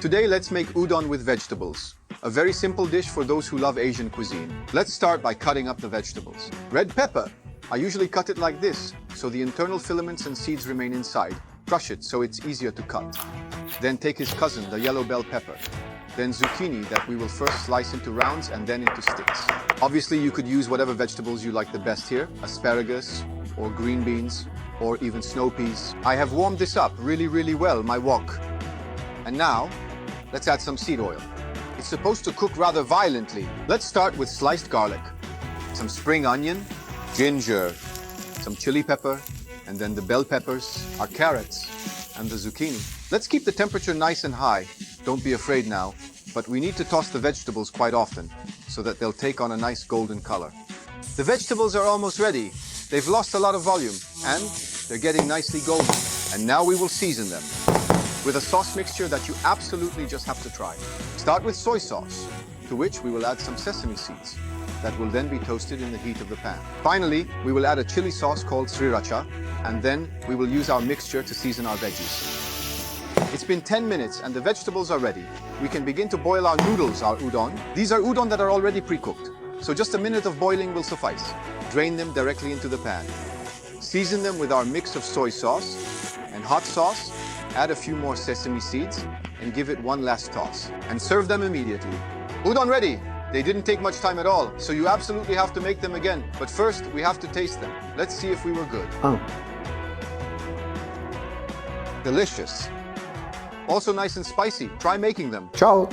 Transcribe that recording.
Today, let's make udon with vegetables. A very simple dish for those who love Asian cuisine. Let's start by cutting up the vegetables. Red pepper. I usually cut it like this, so the internal filaments and seeds remain inside. Crush it so it's easier to cut. Then take his cousin, the yellow bell pepper. Then zucchini that we will first slice into rounds and then into sticks. Obviously, you could use whatever vegetables you like the best here. Asparagus, or green beans, or even snow peas. I have warmed this up really well, my wok. And now, let's add some seed oil. It's supposed to cook rather violently. Let's start with sliced garlic, some spring onion, ginger, some chili pepper, and then the bell peppers, our carrots, and the zucchini. Let's keep the temperature nice and high. Don't be afraid now, but we need to toss the vegetables quite often so that they'll take on a nice golden color. The vegetables are almost ready. They've lost a lot of volume and they're getting nicely golden. And now we will season them with a sauce mixture that you absolutely just have to try. Start with soy sauce, to which we will add some sesame seeds that will then be toasted in the heat of the pan. Finally, we will add a chili sauce called sriracha, and then we will use our mixture to season our veggies. It's been 10 minutes and the vegetables are ready. We can begin to boil our noodles, our udon. These are udon that are already pre-cooked, so just a minute of boiling will suffice. Drain them directly into the pan. Season them with our mix of soy sauce and hot sauce. Add a few more sesame seeds and give it one last toss. And serve them immediately. Udon ready! They didn't take much time at all, so you absolutely have to make them again. But first, we have to taste them. Let's see if we were good. Delicious. Also nice and spicy. Try making them. Ciao!